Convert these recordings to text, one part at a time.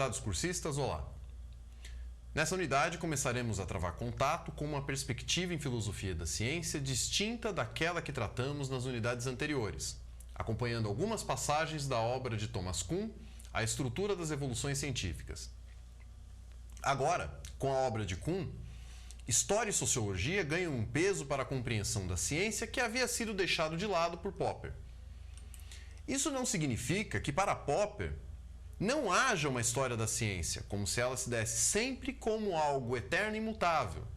Prezados cursistas, olá! Nessa unidade começaremos a travar contato com uma perspectiva em filosofia da ciência distinta daquela que tratamos nas unidades anteriores, acompanhando algumas passagens da obra de Thomas Kuhn, A Estrutura das Evoluções Científicas. Agora, com a obra de Kuhn, história e sociologia ganham um peso para a compreensão da ciência que havia sido deixado de lado por Popper. Isso não significa que para Popper não haja uma história da ciência, como se ela se desse sempre como algo eterno e imutável.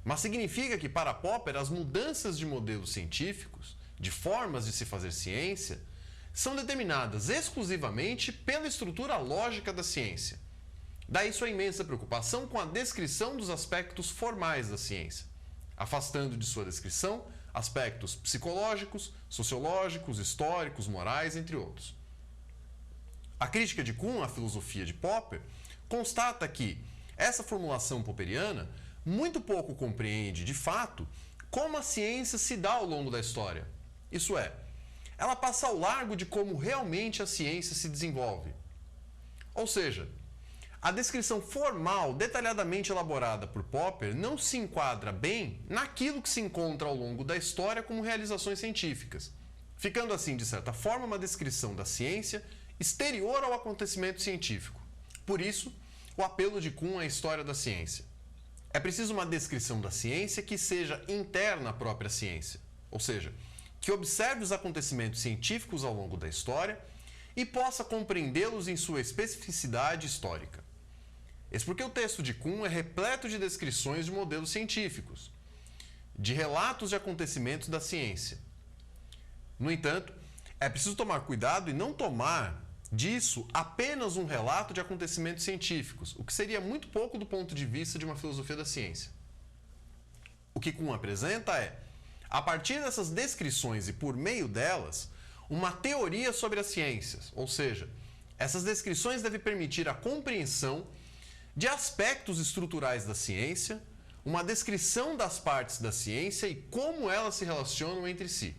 Mas significa que para Popper as mudanças de modelos científicos, de formas de se fazer ciência, são determinadas exclusivamente pela estrutura lógica da ciência. Daí sua imensa preocupação com a descrição dos aspectos formais da ciência, afastando de sua descrição aspectos psicológicos, sociológicos, históricos, morais, entre outros. A crítica de Kuhn à filosofia de Popper constata que essa formulação popperiana muito pouco compreende, de fato, como a ciência se dá ao longo da história. Isso é, ela passa ao largo de como realmente a ciência se desenvolve. Ou seja, a descrição formal, detalhadamente elaborada por Popper, não se enquadra bem naquilo que se encontra ao longo da história como realizações científicas, ficando assim, de certa forma, uma descrição da ciência exterior ao acontecimento científico. Por isso, o apelo de Kuhn à história da ciência. É preciso uma descrição da ciência que seja interna à própria ciência, ou seja, que observe os acontecimentos científicos ao longo da história e possa compreendê-los em sua especificidade histórica. Eis porque o texto de Kuhn é repleto de descrições de modelos científicos, de relatos de acontecimentos da ciência. No entanto, é preciso tomar cuidado e não tomar disso apenas um relato de acontecimentos científicos, o que seria muito pouco do ponto de vista de uma filosofia da ciência. O que Kuhn apresenta é, a partir dessas descrições e por meio delas, uma teoria sobre as ciências, ou seja, essas descrições devem permitir a compreensão de aspectos estruturais da ciência, uma descrição das partes da ciência e como elas se relacionam entre si.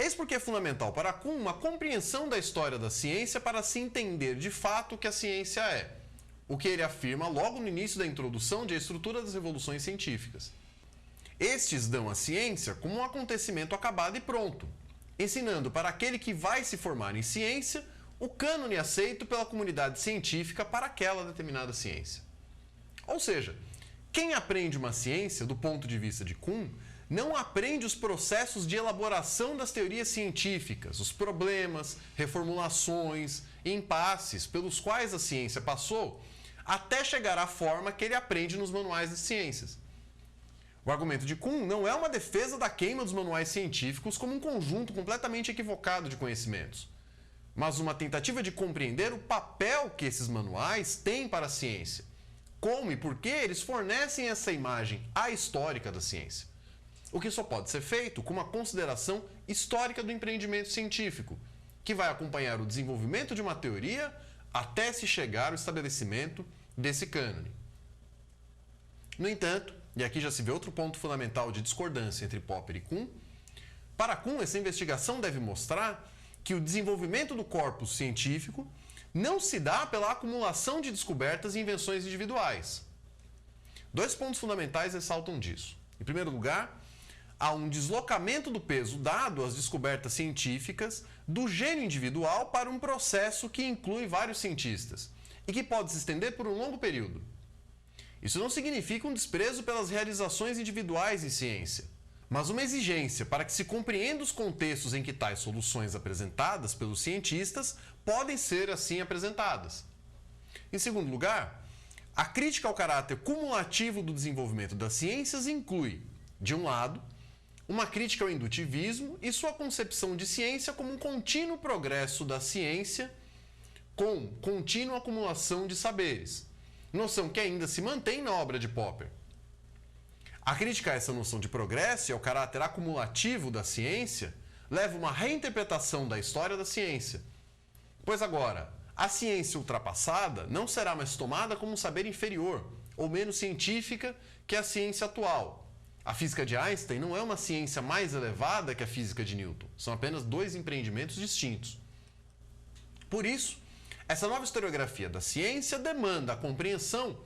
Eis porque é fundamental para Kuhn uma compreensão da história da ciência para se entender de fato o que a ciência é, o que ele afirma logo no início da introdução de A Estrutura das Evoluções Científicas. Estes dão a ciência como um acontecimento acabado e pronto, ensinando para aquele que vai se formar em ciência o cânone aceito pela comunidade científica para aquela determinada ciência. Ou seja, quem aprende uma ciência, do ponto de vista de Kuhn, não aprende os processos de elaboração das teorias científicas, os problemas, reformulações e impasses pelos quais a ciência passou até chegar à forma que ele aprende nos manuais de ciências. O argumento de Kuhn não é uma defesa da queima dos manuais científicos como um conjunto completamente equivocado de conhecimentos, mas uma tentativa de compreender o papel que esses manuais têm para a ciência, como e por que eles fornecem essa imagem ahistórica da ciência. O que só pode ser feito com uma consideração histórica do empreendimento científico, que vai acompanhar o desenvolvimento de uma teoria até se chegar ao estabelecimento desse cânone. No entanto, e aqui já se vê outro ponto fundamental de discordância entre Popper e Kuhn, para Kuhn essa investigação deve mostrar que o desenvolvimento do corpus científico não se dá pela acumulação de descobertas e invenções individuais. Dois pontos fundamentais ressaltam disso. Em primeiro lugar, há um deslocamento do peso dado às descobertas científicas do gênio individual para um processo que inclui vários cientistas e que pode se estender por um longo período. Isso não significa um desprezo pelas realizações individuais em ciência, mas uma exigência para que se compreenda os contextos em que tais soluções apresentadas pelos cientistas podem ser assim apresentadas. Em segundo lugar, a crítica ao caráter cumulativo do desenvolvimento das ciências inclui, de um lado, uma crítica ao indutivismo e sua concepção de ciência como um contínuo progresso da ciência com contínua acumulação de saberes, noção que ainda se mantém na obra de Popper. A crítica a essa noção de progresso e ao caráter acumulativo da ciência leva uma reinterpretação da história da ciência, pois agora a ciência ultrapassada não será mais tomada como um saber inferior ou menos científica que a ciência atual. A física de Einstein não é uma ciência mais elevada que a física de Newton, são apenas dois empreendimentos distintos. Por isso, Essa nova historiografia da ciência demanda a compreensão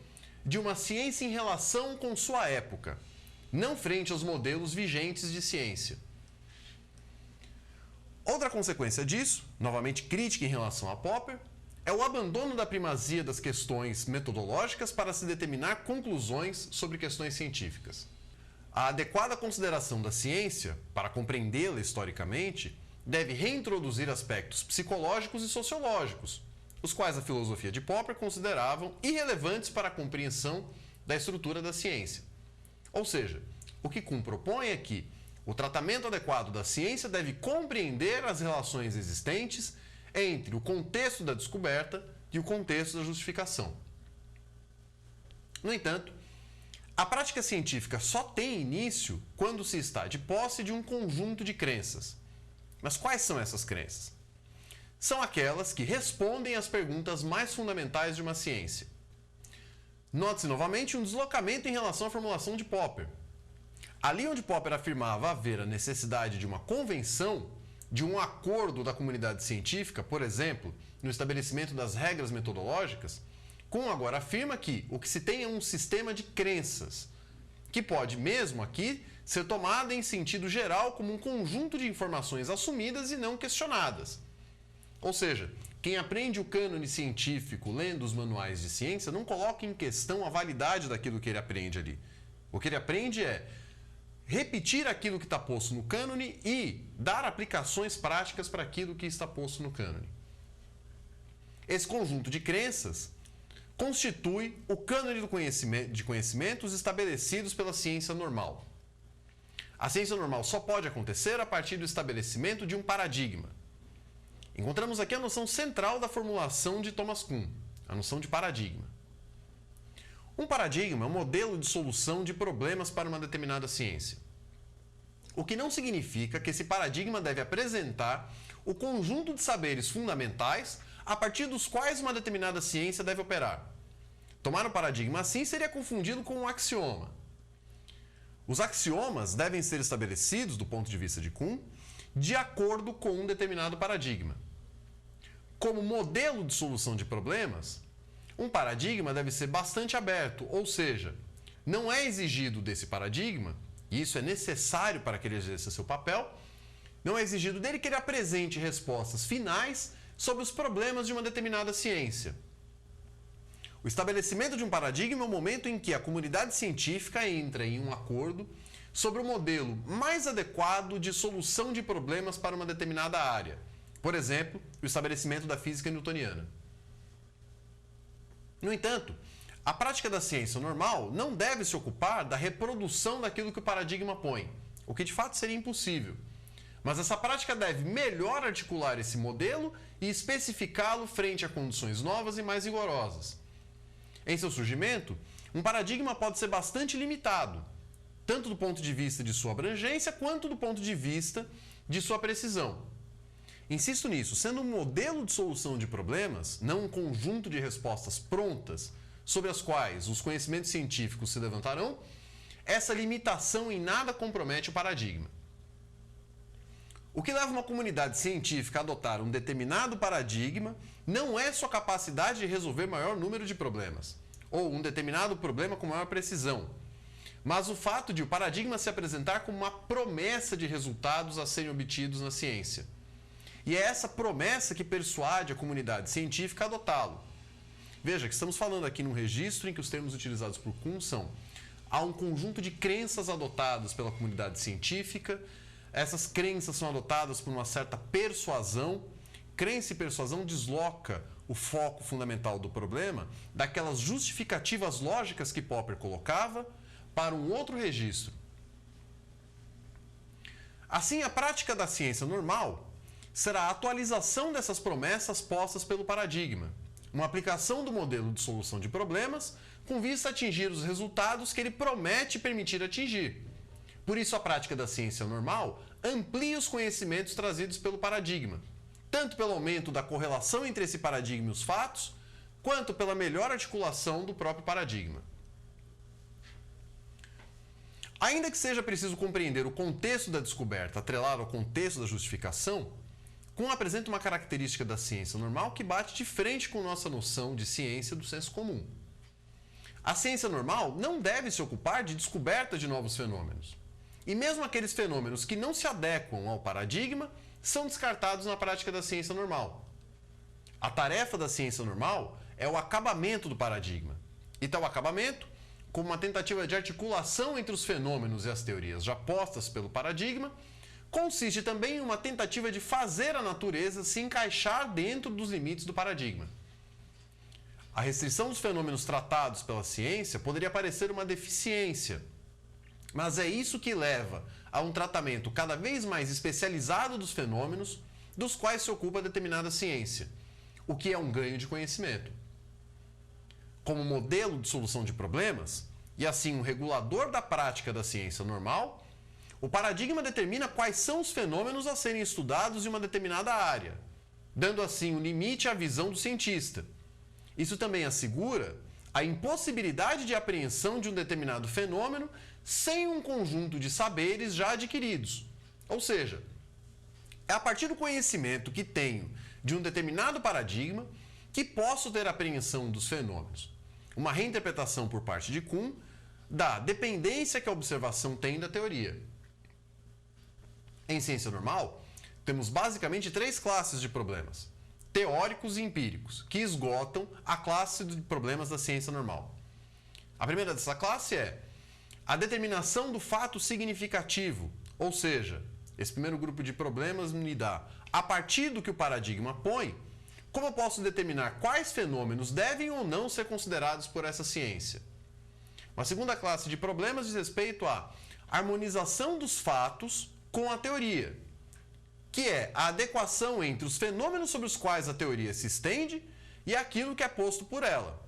de uma ciência em relação com sua época, não frente aos modelos vigentes de ciência. Outra consequência disso, novamente crítica em relação a Popper, é o abandono da primazia das questões metodológicas para se determinar conclusões sobre questões científicas. A adequada consideração da ciência, para compreendê-la historicamente, deve reintroduzir aspectos psicológicos e sociológicos, os quais a filosofia de Popper consideravam irrelevantes para a compreensão da estrutura da ciência. Ou seja, o que Kuhn propõe é que o tratamento adequado da ciência deve compreender as relações existentes entre o contexto da descoberta e o contexto da justificação. No entanto, a prática científica só tem início quando se está de posse de um conjunto de crenças. Mas quais são essas crenças? São aquelas que respondem às perguntas mais fundamentais de uma ciência. Note-se novamente um deslocamento em relação à formulação de Popper. Ali onde Popper afirmava haver a necessidade de uma convenção, de um acordo da comunidade científica, por exemplo, no estabelecimento das regras metodológicas, Kuhn agora afirma que o que se tem é um sistema de crenças, que pode, mesmo aqui, ser tomado em sentido geral como um conjunto de informações assumidas e não questionadas. Ou seja, quem aprende o cânone científico lendo os manuais de ciência não coloca em questão a validade daquilo que ele aprende ali. O que ele aprende é repetir aquilo que está posto no cânone e dar aplicações práticas para aquilo que está posto no cânone. Esse conjunto de crenças constitui o cânone de conhecimentos estabelecidos pela ciência normal. A ciência normal só pode acontecer a partir do estabelecimento de um paradigma. Encontramos aqui a noção central da formulação de Thomas Kuhn, a noção de paradigma. Um paradigma é um modelo de solução de problemas para uma determinada ciência. O que não significa que esse paradigma deve apresentar o conjunto de saberes fundamentais a partir dos quais uma determinada ciência deve operar. Tomar um paradigma assim seria confundido com um axioma. Os axiomas devem ser estabelecidos, do ponto de vista de Kuhn, de acordo com um determinado paradigma. Como modelo de solução de problemas, um paradigma deve ser bastante aberto, ou seja, não é exigido desse paradigma, e isso é necessário para que ele exerça seu papel, não é exigido dele que ele apresente respostas finais sobre os problemas de uma determinada ciência. O estabelecimento de um paradigma é o momento em que a comunidade científica entra em um acordo sobre o modelo mais adequado de solução de problemas para uma determinada área. Por exemplo, o estabelecimento da física newtoniana. No entanto, a prática da ciência normal não deve se ocupar da reprodução daquilo que o paradigma põe, o que de fato seria impossível. Mas essa prática deve melhor articular esse modelo e especificá-lo frente a condições novas e mais rigorosas. Em seu surgimento, um paradigma pode ser bastante limitado, tanto do ponto de vista de sua abrangência quanto do ponto de vista de sua precisão. Insisto nisso, sendo um modelo de solução de problemas, não um conjunto de respostas prontas sobre as quais os conhecimentos científicos se levantarão, essa limitação em nada compromete o paradigma. O que leva uma comunidade científica a adotar um determinado paradigma não é sua capacidade de resolver maior número de problemas, ou um determinado problema com maior precisão, mas o fato de o paradigma se apresentar como uma promessa de resultados a serem obtidos na ciência. E é essa promessa que persuade a comunidade científica a adotá-lo. Veja que estamos falando aqui num registro em que os termos utilizados por Kuhn são: há um conjunto de crenças adotadas pela comunidade científica, essas crenças são adotadas por uma certa persuasão. Crença e persuasão desloca o foco fundamental do problema daquelas justificativas lógicas que Popper colocava para um outro registro. Assim, a prática da ciência normal será a atualização dessas promessas postas pelo paradigma, uma aplicação do modelo de solução de problemas com vista a atingir os resultados que ele promete permitir atingir. Por isso, a prática da ciência normal amplia os conhecimentos trazidos pelo paradigma, tanto pelo aumento da correlação entre esse paradigma e os fatos, quanto pela melhor articulação do próprio paradigma. Ainda que seja preciso compreender o contexto da descoberta atrelado ao contexto da justificação, Kuhn apresenta uma característica da ciência normal que bate de frente com nossa noção de ciência do senso comum. A ciência normal não deve se ocupar de descoberta de novos fenômenos. E mesmo aqueles fenômenos que não se adequam ao paradigma são descartados na prática da ciência normal. A tarefa da ciência normal é o acabamento do paradigma. E tal acabamento, como uma tentativa de articulação entre os fenômenos e as teorias já postas pelo paradigma, consiste também em uma tentativa de fazer a natureza se encaixar dentro dos limites do paradigma. A restrição dos fenômenos tratados pela ciência poderia parecer uma deficiência, mas é isso que leva a um tratamento cada vez mais especializado dos fenômenos dos quais se ocupa determinada ciência, o que é um ganho de conhecimento. Como modelo de solução de problemas, e assim um regulador da prática da ciência normal, o paradigma determina quais são os fenômenos a serem estudados em uma determinada área, dando assim um limite à visão do cientista. Isso também assegura a impossibilidade de apreensão de um determinado fenômeno sem um conjunto de saberes já adquiridos. Ou seja, é a partir do conhecimento que tenho de um determinado paradigma que posso ter apreensão dos fenômenos. Uma reinterpretação por parte de Kuhn da dependência que a observação tem da teoria. Em ciência normal, temos basicamente 3 classes de problemas: teóricos e empíricos, que esgotam a classe de problemas da ciência normal. A primeira dessa classe é a determinação do fato significativo, ou seja, esse primeiro grupo de problemas me dá, a partir do que o paradigma põe, como eu posso determinar quais fenômenos devem ou não ser considerados por essa ciência. Uma segunda classe de problemas diz respeito à harmonização dos fatos com a teoria, que é a adequação entre os fenômenos sobre os quais a teoria se estende e aquilo que é posto por ela.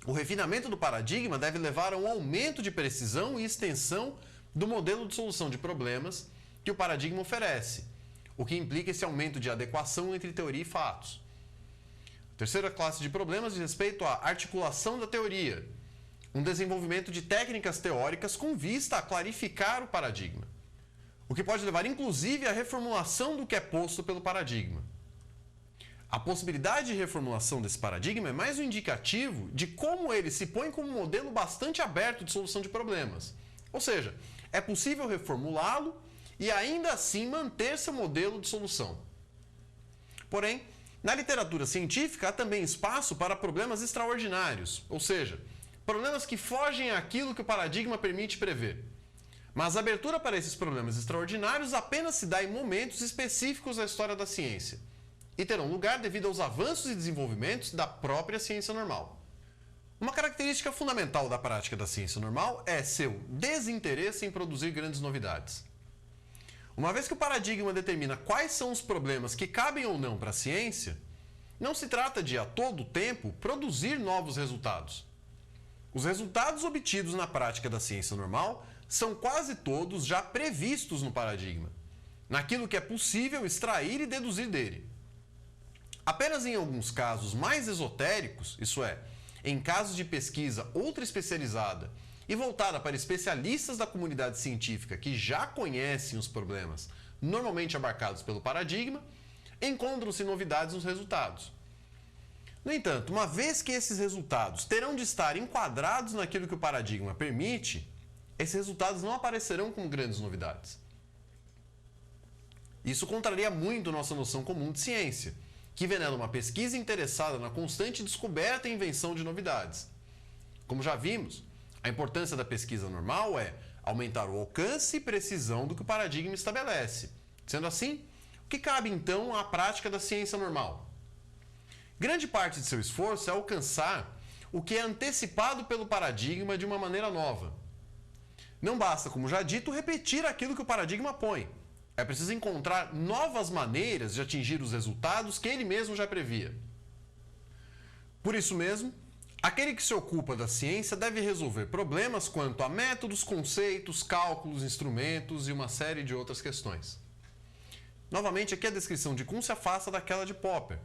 O refinamento do paradigma deve levar a um aumento de precisão e extensão do modelo de solução de problemas que o paradigma oferece, o que implica esse aumento de adequação entre teoria e fatos. A terceira classe de problemas diz respeito à articulação da teoria, um desenvolvimento de técnicas teóricas com vista a clarificar o paradigma, o que pode levar inclusive à reformulação do que é posto pelo paradigma. A possibilidade de reformulação desse paradigma é mais um indicativo de como ele se põe como um modelo bastante aberto de solução de problemas. Ou seja, é possível reformulá-lo e ainda assim manter seu modelo de solução. Porém, na literatura científica há também espaço para problemas extraordinários, ou seja, problemas que fogem àquilo que o paradigma permite prever. Mas a abertura para esses problemas extraordinários apenas se dá em momentos específicos da história da ciência e terão lugar devido aos avanços e desenvolvimentos da própria ciência normal. Uma característica fundamental da prática da ciência normal é seu desinteresse em produzir grandes novidades. Uma vez que o paradigma determina quais são os problemas que cabem ou não para a ciência, não se trata de, a todo tempo, produzir novos resultados. Os resultados obtidos na prática da ciência normal são quase todos já previstos no paradigma, naquilo que é possível extrair e deduzir dele. Apenas em alguns casos mais esotéricos, isso é, em casos de pesquisa ultra especializada e voltada para especialistas da comunidade científica que já conhecem os problemas normalmente abarcados pelo paradigma, encontram-se novidades nos resultados. No entanto, uma vez que esses resultados terão de estar enquadrados naquilo que o paradigma permite, esses resultados não aparecerão como grandes novidades. Isso contraria muito nossa noção comum de ciência, que vê nela uma pesquisa interessada na constante descoberta e invenção de novidades. Como já vimos, a importância da pesquisa normal é aumentar o alcance e precisão do que o paradigma estabelece. Sendo assim, o que cabe então à prática da ciência normal? Grande parte de seu esforço é alcançar o que é antecipado pelo paradigma de uma maneira nova. Não basta, como já dito, repetir aquilo que o paradigma põe. É preciso encontrar novas maneiras de atingir os resultados que ele mesmo já previa. Por isso mesmo, aquele que se ocupa da ciência deve resolver problemas quanto a métodos, conceitos, cálculos, instrumentos e uma série de outras questões. Novamente, aqui a descrição de Kuhn se afasta daquela de Popper,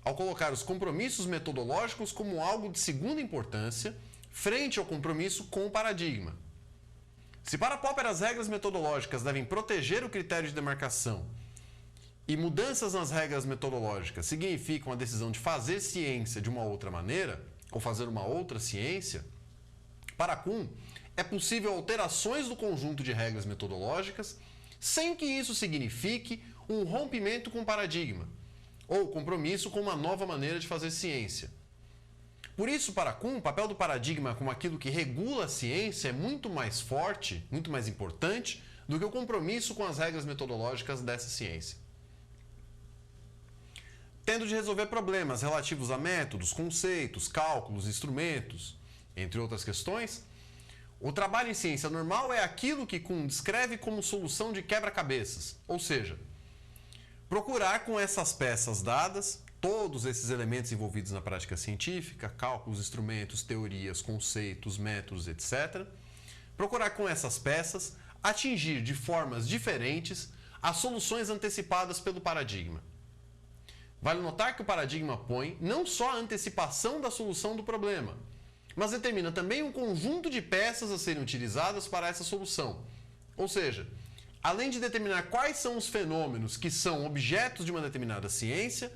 ao colocar os compromissos metodológicos como algo de segunda importância frente ao compromisso com o paradigma. Se para Popper as regras metodológicas devem proteger o critério de demarcação e mudanças nas regras metodológicas significam a decisão de fazer ciência de uma outra maneira, ou fazer uma outra ciência, para Kuhn, é possível alterações do conjunto de regras metodológicas sem que isso signifique um rompimento com o paradigma, ou compromisso com uma nova maneira de fazer ciência. Por isso, para Kuhn, o papel do paradigma como aquilo que regula a ciência é muito mais forte, muito mais importante, do que o compromisso com as regras metodológicas dessa ciência. Tendo de resolver problemas relativos a métodos, conceitos, cálculos, instrumentos, entre outras questões, o trabalho em ciência normal é aquilo que Kuhn descreve como solução de quebra-cabeças, ou seja, procurar com essas peças dadas, todos esses elementos envolvidos na prática científica, cálculos, instrumentos, teorias, conceitos, métodos, etc., procurar com essas peças atingir de formas diferentes as soluções antecipadas pelo paradigma. Vale notar que o paradigma põe não só a antecipação da solução do problema, mas determina também um conjunto de peças a serem utilizadas para essa solução. Ou seja, além de determinar quais são os fenômenos que são objetos de uma determinada ciência,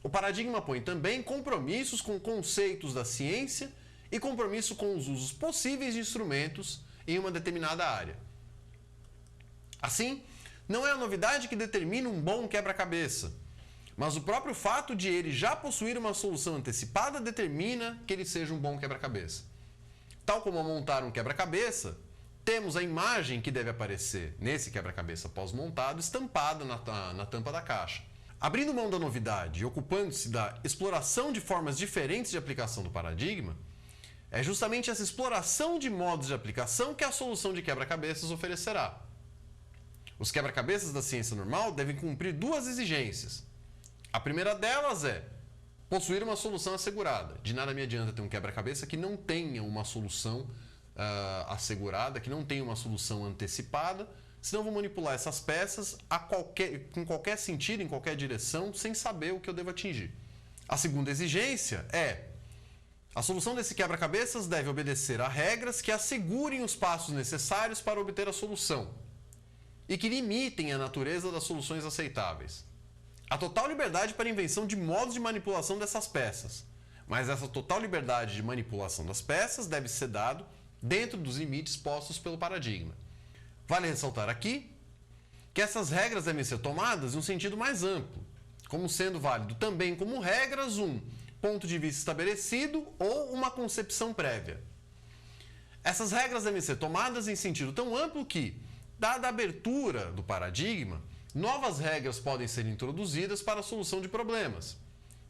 o paradigma põe também compromissos com conceitos da ciência e compromisso com os usos possíveis de instrumentos em uma determinada área. Assim, não é a novidade que determina um bom quebra-cabeça, mas o próprio fato de ele já possuir uma solução antecipada determina que ele seja um bom quebra-cabeça. Tal como ao montar um quebra-cabeça, temos a imagem que deve aparecer nesse quebra-cabeça pós-montado estampada na tampa da caixa. Abrindo mão da novidade e ocupando-se da exploração de formas diferentes de aplicação do paradigma, é justamente essa exploração de modos de aplicação que a solução de quebra-cabeças oferecerá. Os quebra-cabeças da ciência normal devem cumprir duas exigências. A primeira delas é possuir uma solução assegurada. De nada me adianta ter um quebra-cabeça que não tenha uma solução assegurada, que não tenha uma solução antecipada, senão eu vou manipular essas peças com qualquer sentido, em qualquer direção, sem saber o que eu devo atingir. A segunda exigência é a solução desse quebra-cabeças deve obedecer a regras que assegurem os passos necessários para obter a solução e que limitem a natureza das soluções aceitáveis. Há total liberdade para a invenção de modos de manipulação dessas peças, mas essa total liberdade de manipulação das peças deve ser dado dentro dos limites postos pelo paradigma. Vale ressaltar aqui que essas regras devem ser tomadas em um sentido mais amplo, como sendo válido também como regras um ponto de vista estabelecido ou uma concepção prévia. Essas regras devem ser tomadas em sentido tão amplo que, dada a abertura do paradigma, novas regras podem ser introduzidas para a solução de problemas,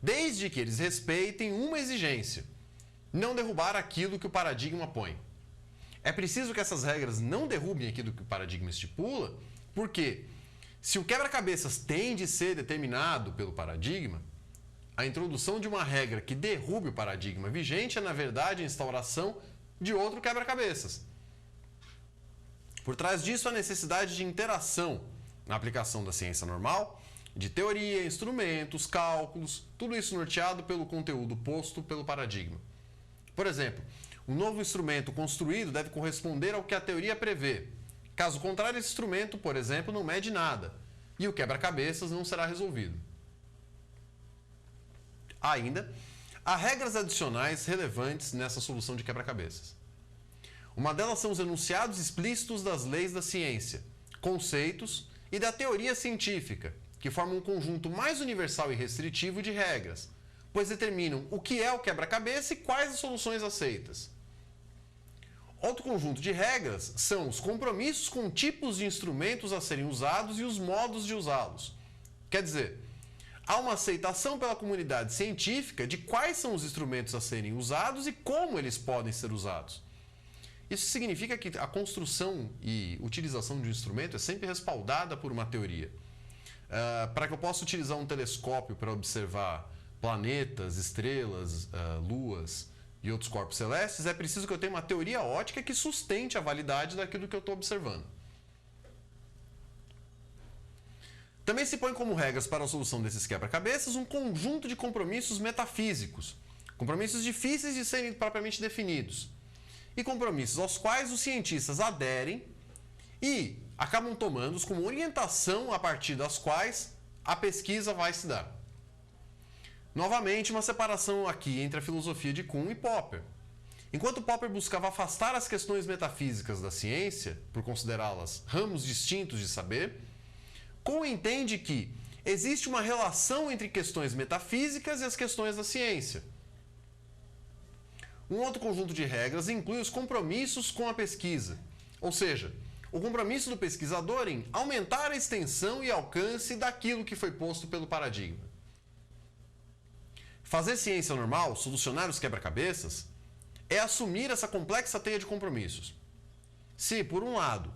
desde que eles respeitem uma exigência: não derrubar aquilo que o paradigma põe. É preciso que essas regras não derrubem aquilo que o paradigma estipula, porque se o quebra-cabeças tem de ser determinado pelo paradigma, a introdução de uma regra que derrube o paradigma vigente é, na verdade, a instauração de outro quebra-cabeças. Por trás disso, a necessidade de interação na aplicação da ciência normal, de teoria, instrumentos, cálculos, tudo isso norteado pelo conteúdo posto pelo paradigma. Por exemplo, um novo instrumento construído deve corresponder ao que a teoria prevê. Caso contrário, esse instrumento, por exemplo, não mede nada e o quebra-cabeças não será resolvido. Ainda, há regras adicionais relevantes nessa solução de quebra-cabeças. Uma delas são os enunciados explícitos das leis da ciência, conceitos e da teoria científica, que formam um conjunto mais universal e restritivo de regras, pois determinam o que é o quebra-cabeça e quais as soluções aceitas. Outro conjunto de regras são os compromissos com tipos de instrumentos a serem usados e os modos de usá-los. Quer dizer, há uma aceitação pela comunidade científica de quais são os instrumentos a serem usados e como eles podem ser usados. Isso significa que a construção e utilização de um instrumento é sempre respaldada por uma teoria. Para que eu possa utilizar um telescópio para observar planetas, estrelas, luas e outros corpos celestes, é preciso que eu tenha uma teoria ótica que sustente a validade daquilo que eu estou observando. Também se põe como regras para a solução desses quebra-cabeças um conjunto de compromissos metafísicos, compromissos difíceis de serem propriamente definidos, e compromissos aos quais os cientistas aderem e acabam tomando-os como orientação a partir das quais a pesquisa vai se dar. Novamente, uma separação aqui entre a filosofia de Kuhn e Popper. Enquanto Popper buscava afastar as questões metafísicas da ciência, por considerá-las ramos distintos de saber, Kuhn entende que existe uma relação entre questões metafísicas e as questões da ciência. Um outro conjunto de regras inclui os compromissos com a pesquisa, ou seja, o compromisso do pesquisador em aumentar a extensão e alcance daquilo que foi posto pelo paradigma. Fazer ciência normal, solucionar os quebra-cabeças, é assumir essa complexa teia de compromissos. Se, por um lado,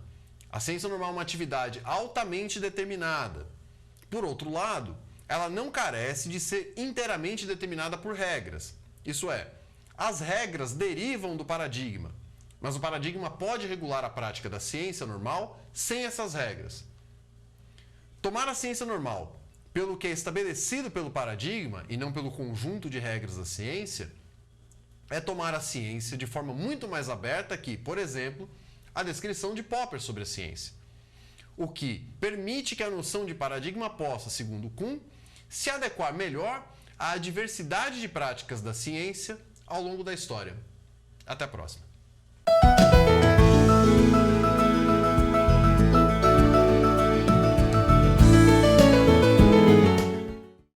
a ciência normal é uma atividade altamente determinada, por outro lado, ela não carece de ser inteiramente determinada por regras. Isso é, as regras derivam do paradigma, mas o paradigma pode regular a prática da ciência normal sem essas regras. Tomar a ciência normal pelo que é estabelecido pelo paradigma e não pelo conjunto de regras da ciência é tomar a ciência de forma muito mais aberta que, por exemplo, a descrição de Popper sobre a ciência. O que permite que a noção de paradigma possa, segundo Kuhn, se adequar melhor à diversidade de práticas da ciência ao longo da história. Até a próxima.